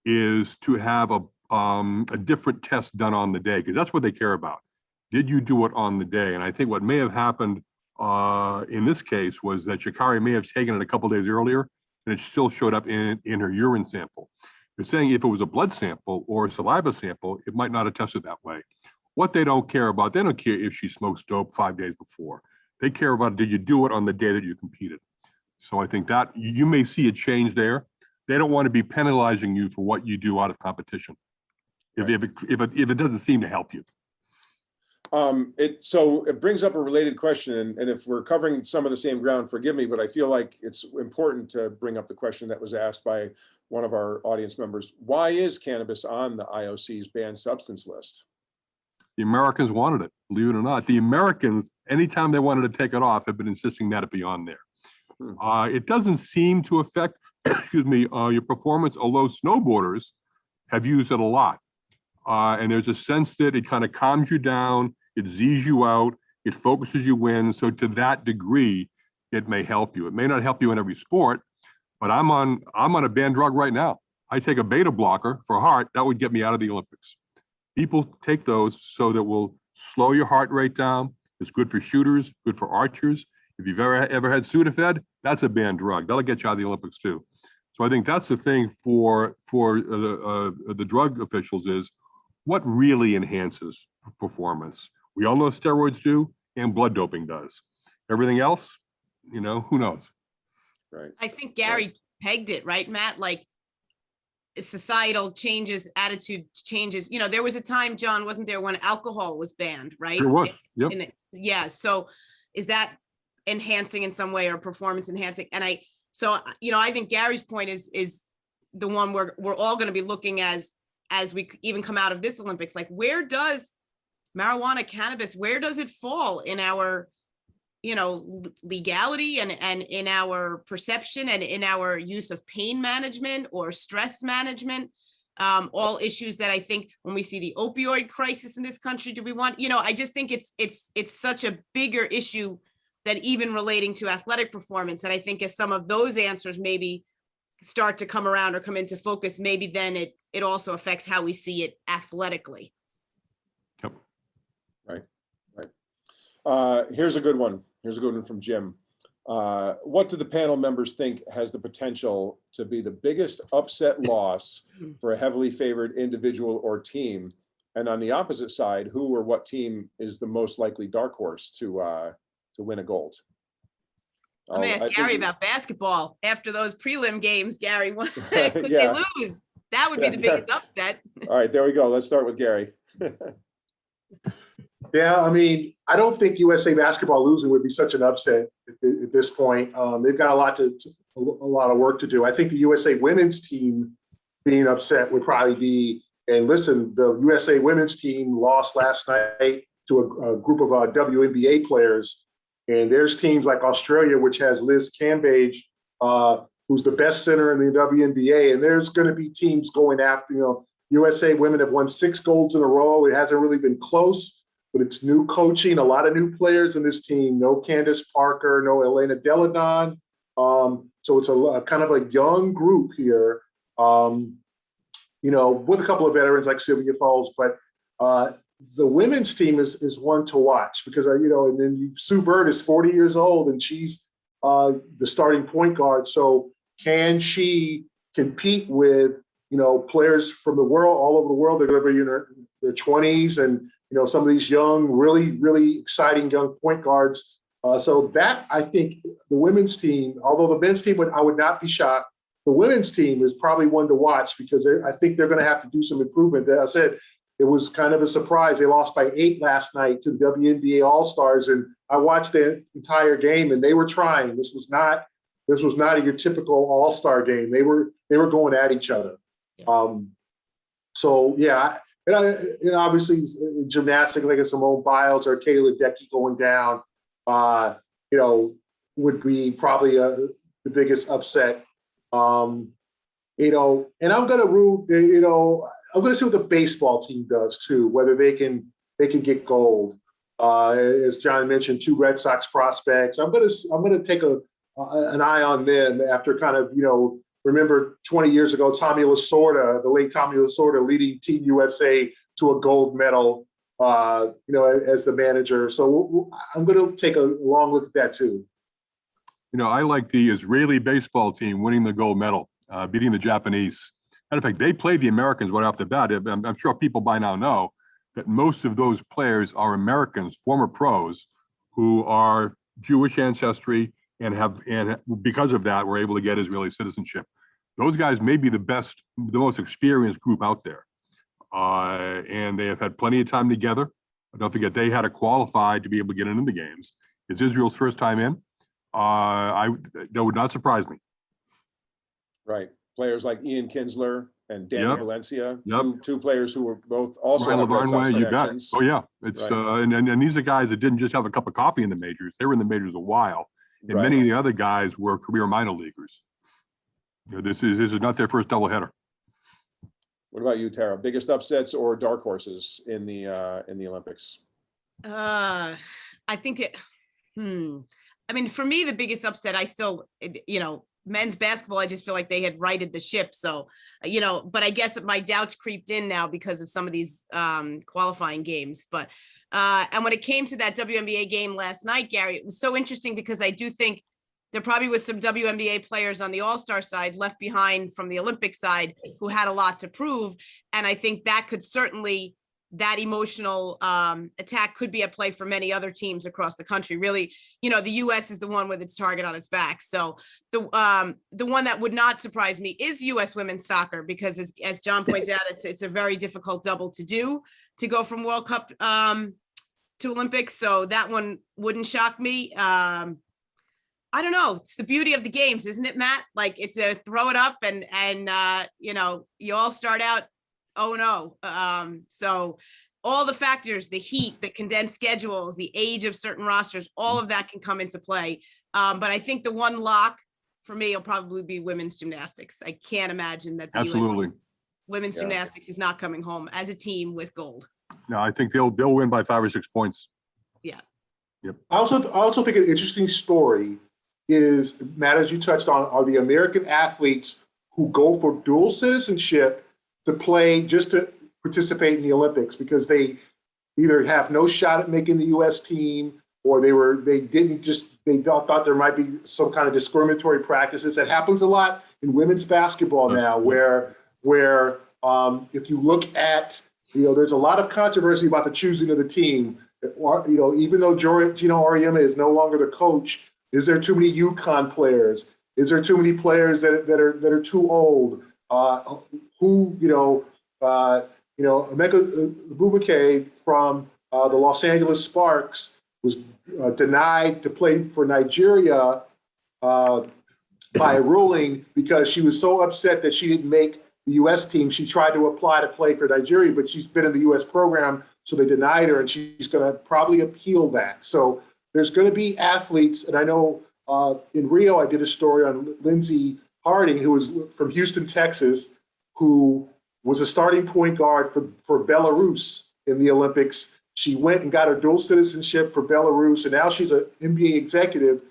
is to have a different test done on the day, because that's what they care about. Did you do it on the day? And I think what may have happened in this case was that Sha'Carri may have taken it a couple days earlier, and it still showed up in her urine sample. They're saying if it was a blood sample or a saliva sample, it might not have tested that way. What they don't care about, they don't care if she smoked dope 5 days before. They care about, did you do it on the day that you competed? So I think that you may see a change there. They don't want to be penalizing you for what you do out of competition if it doesn't seem to help you. So it brings up a related question, and if we're covering some of the same ground, forgive me, but I feel like it's important to bring up the question that was asked by one of our audience members. Why is cannabis on the IOC's banned substance list? The Americans wanted it, believe it or not. The Americans, anytime they wanted to take it off, have been insisting that it be on there. It doesn't seem to affect, excuse me, your performance, although snowboarders have used it a lot. And there's a sense that it kind of calms you down, it Z's you out, it focuses you in. So to that degree, it may help you. It may not help you in every sport, but I'm on a banned drug right now. I take a beta blocker for heart, that would get me out of the Olympics. People take those so that will slow your heart rate down. It's good for shooters, good for archers. If you've ever had Sudafed, that's a banned drug. That'll get you out of the Olympics too. So I think that's the thing for the drug officials is what really enhances performance. We all know steroids do and blood doping does. Everything else, who knows? Right. I think Gary pegged it, right, Matt? Like societal changes, attitude changes. There was a time, John, wasn't there, when alcohol was banned, right? Sure was. Yep. Yeah. So is that enhancing in some way or performance enhancing? And I think Gary's point is the one we're all going to be looking as we even come out of this Olympics. Like, where does marijuana, cannabis, where does it fall in our legality and in our perception and in our use of pain management or stress management, all issues that I think when we see the opioid crisis in this country, do we want, I just think it's such a bigger issue than even relating to athletic performance. And I think as some of those answers maybe start to come around or come into focus, maybe then it also affects how we see it athletically. Yep. Right. Here's a good one. Here's a good one from Jim. What do the panel members think has the potential to be the biggest upset loss for a heavily favored individual or team? And on the opposite side, who or what team is the most likely dark horse to win a gold? I'm gonna ask Gary about basketball after those prelim games. Gary, could Yeah. they lose? That would be the biggest upset. All right, there we go. Let's start with Gary. Yeah, I mean, I don't think USA basketball losing would be such an upset at this point. They've got a lot of work to do. I think the USA women's team being upset would probably be, and listen, the USA women's team lost last night to a group of WNBA players. And there's teams like Australia, which has Liz Cambage, who's the best center in the WNBA. And there's going to be teams going after, USA women have won 6 golds in a row. It hasn't really been close, but it's new coaching, a lot of new players in this team. No Candace Parker, no Elena Deladon. So it's a kind of a young group here, with a couple of veterans like Sylvia Falls. But the women's team is one to watch because, and then Sue Bird is 40 years old and she's the starting point guard. So can she compete with, players from the world, all over the world? They're going to be in their 20s and, some of these young, really, really exciting young point guards. So that, I think the women's team, although the men's team, I would not be shocked. The women's team is probably one to watch because I think they're going to have to do some improvement. I said it was kind of a surprise. They lost by 8 last night to the WNBA All-Stars. And I watched the entire game and they were trying. This was not your typical All-Star game. They were going at each other. So yeah, and obviously gymnastics like Simone Biles or Kayla Ledecky going down, would be probably the biggest upset. And I'm going to root, I'm going to see what the baseball team does too, whether they can get gold. As John mentioned, 2 Red Sox prospects. I'm gonna take an eye on them after kind of, remember 20 years ago, Tommy Lasorda, the late Tommy Lasorda, leading Team USA to a gold medal, as the manager. So I'm going to take a long look at that too. I like the Israeli baseball team winning the gold medal, beating the Japanese. Matter of fact, they played the Americans right off the bat. I'm sure people by now know that most of those players are Americans, former pros, who are Jewish ancestry and because of that, were able to get Israeli citizenship. Those guys may be the most experienced group out there. And they have had plenty of time together. Don't forget, they had to qualify to be able to get into the games. It's Israel's first time in. That would not surprise me. Right. Players like Ian Kinsler and Danny Yep. Valencia, Yep. two players who were both also Ryan have Red Sox LeBarnway, you got it. connections. Oh yeah, it's Right. And these are guys that didn't just have a cup of coffee in the majors. They were in the majors a while, and Right. many of the other guys were career minor leaguers. This is not their first doubleheader. What about you, Tara? Biggest upsets or dark horses in the Olympics? I think I mean, for me, the biggest upset, men's basketball, I just feel like they had righted the ship. So, but I guess my doubts creeped in now because of some of these qualifying games. But, and when it came to that WNBA game last night, Gary, it was so interesting because I do think there probably was some WNBA players on the All-Star side left behind from the Olympic side who had a lot to prove. And I think that could certainly, that emotional attack could be at play for many other teams across the country. Really, the U.S. is the one with its target on its back. So the one that would not surprise me is U.S. women's soccer, because as John points out, it's a very difficult double to do, to go from World Cup to Olympics. So that one wouldn't shock me. I don't know. It's the beauty of the games, isn't it, Matt? Like, it's a throw it up and you all start out 0-0. So all the factors, the heat, the condensed schedules, the age of certain rosters, all of that can come into play. But I think the one lock for me will probably be women's gymnastics. I can't imagine that the Absolutely. US women's gymnastics is not coming home as a team with gold. No, I think they'll win by 5 or 6 points. Yeah. Yep. I also think an interesting story is, Matt, as you touched on, are the American athletes who go for dual citizenship to play, just to participate in the Olympics, because they either have no shot at making the U.S. team, or they thought there might be some kind of discriminatory practices. That happens a lot in women's basketball now, where if you look at, there's a lot of controversy about the choosing of the team. Even though Gino Auriemma is no longer the coach, is there too many UConn players? Is there too many players that are too old? Emeka Bubake from the Los Angeles Sparks was denied to play for Nigeria by a ruling because she was so upset that she didn't make the U.S. team. She tried to apply to play for Nigeria, but she's been in the U.S. program, so they denied her, and she's going to probably appeal that. So there's going to be athletes, and I know in Rio I did a story on Lindsay Harding, who was from Houston, Texas, who was a starting point guard for Belarus in the Olympics. She went and got her dual citizenship for Belarus, and now she's an NBA executive.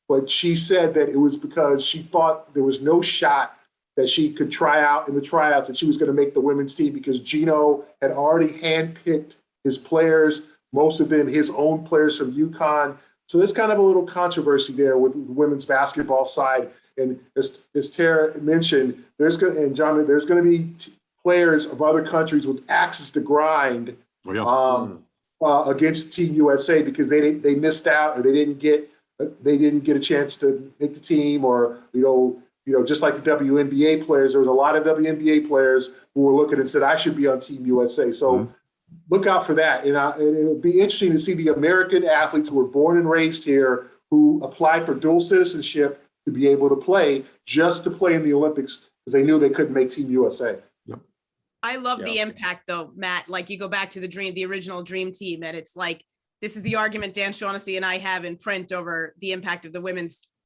But she said that it was because she thought there was no shot that she could try out in the tryouts, and she was going to make the women's team because Gino had already handpicked his players, most of them his own players from UConn. So there's kind of a little controversy there with the women's basketball side. And as Tara mentioned, there's going to be players of other countries with axes to grind against Team USA because they missed out, or they didn't get a chance to make the team, or just like the WNBA players, there was a lot of WNBA players who were looking and said, I should be on Team USA. So look out for that. And it'll be interesting to see the American athletes who were born and raised here, who applied for dual citizenship to be able to play, just to play in the Olympics, because they knew they couldn't make Team USA. I love the impact, though, Matt. Like, you go back to the original Dream Team, and it's like, this is the argument Dan Shaughnessy and I have in print over the impact of the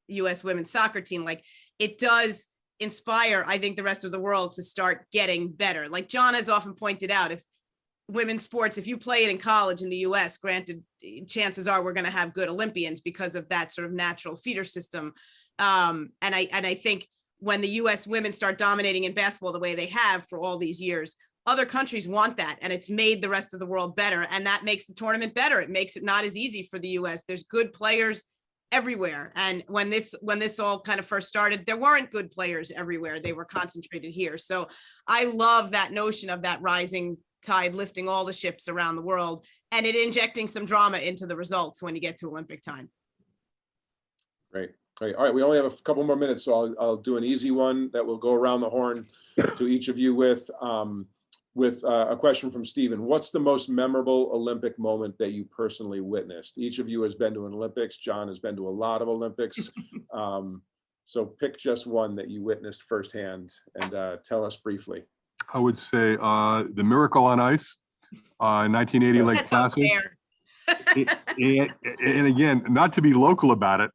U.S. women's soccer team. Like, it does inspire, I think, the rest of the world to start getting better. Like John has often pointed out, women's sports, if you play it in college in the US, granted, chances are we're going to have good Olympians because of that sort of natural feeder system. And I think when the US women start dominating in basketball the way they have for all these years, other countries want that, and it's made the rest of the world better, and that makes the tournament better. It makes it not as easy for the US. There's good players everywhere, and when this all kind of first started, there weren't good players everywhere. They were concentrated here. So I love that notion of that rising tide lifting all the ships around the world, and it injecting some drama into the results when you get to Olympic time. Great. Great. All right, we only have a couple more minutes, so I'll do an easy one that will go around the horn to each of you with a question from Stephen. What's the most memorable Olympic moment that you personally witnessed? Each of you has been to an Olympics. John has been to a lot of Olympics. So pick just one that you witnessed firsthand and tell us briefly. I would say the Miracle on Ice, 1980 Lake Placid. And again, not to be local about it,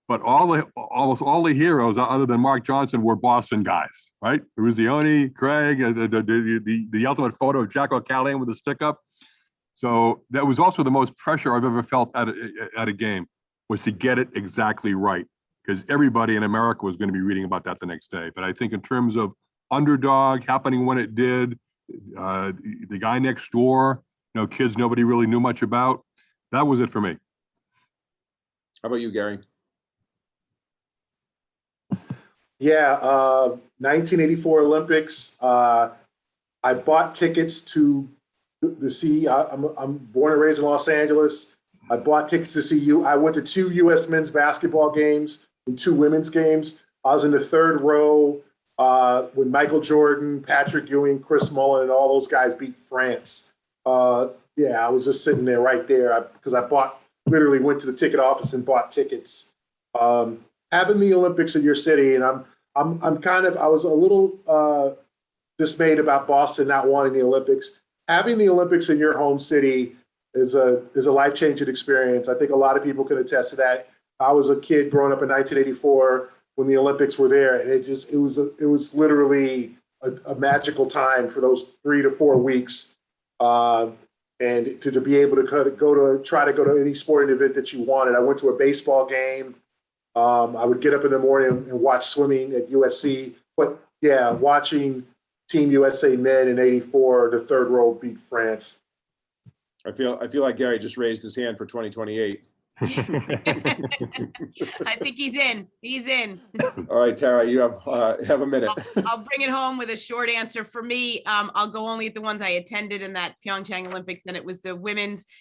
but almost all the heroes other than Mark Johnson were Boston guys, right? Ruzioni, Craig, the ultimate photo of Jacko Callahan with a stick up. So that was also the most pressure I've ever felt at a game, was to get it exactly right, because everybody in America was going to be reading about that the next day. But I think in terms of underdog happening when it did, the guy next door, kids nobody really knew much about, that was it for me. How about you, Gary? Yeah, 1984 Olympics. I bought tickets to see. I'm born and raised in Los Angeles. I bought tickets to see you. I went to 2 U.S. men's basketball games and 2 women's games. I was in the 3rd row when Michael Jordan, Patrick Ewing, Chris Mullin, and all those guys beat France. Yeah, I was just sitting there right there because I literally went to the ticket office and bought tickets. Having the Olympics in your city, and I was a little dismayed about Boston not wanting the Olympics. Having the Olympics in your home city is a life-changing experience. I think a lot of people can attest to that. I was a kid growing up in 1984 when the Olympics were there, and it was literally a magical time for those 3 to 4 weeks, and to be able to try to go to any sporting event that you wanted. I went to a baseball game. I would get up in the morning and watch swimming at USC. But yeah, watching Team USA men in '84, the 3rd row beat France. I feel like Gary just raised his hand for 2028. I think he's in. He's in. All right, Tara, you have a minute. I'll bring it home with a short answer. For me, I'll go only at the ones I attended in that Pyeongchang Olympics, and it was the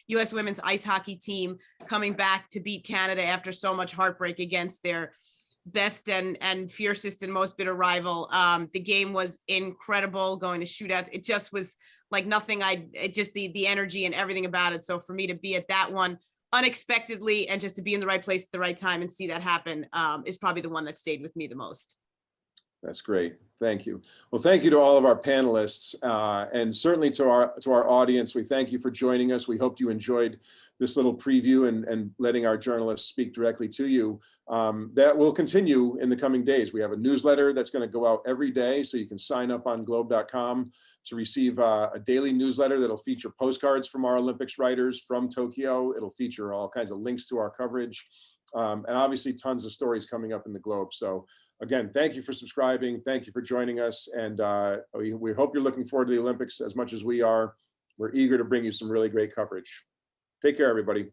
U.S. women's ice hockey team coming back to beat Canada after so much heartbreak against their best and fiercest and most bitter rival. The game was incredible, going to shootouts. It just was like nothing. The energy and everything about it. So for me to be at that one unexpectedly and just to be in the right place at the right time and see that happen is probably the one that stayed with me the most. That's great. Thank you. Well, thank you to all of our panelists and certainly to our audience. We thank you for joining us. We hope you enjoyed this little preview and letting our journalists speak directly to you. That will continue in the coming days. We have a newsletter that's going to go out every day, so you can sign up on globe.com to receive a daily newsletter that'll feature postcards from our Olympics writers from Tokyo. It'll feature all kinds of links to our coverage and obviously tons of stories coming up in the Globe. So again, thank you for subscribing. Thank you for joining us. And we hope you're looking forward to the Olympics as much as we are. We're eager to bring you some really great coverage. Take care, everybody.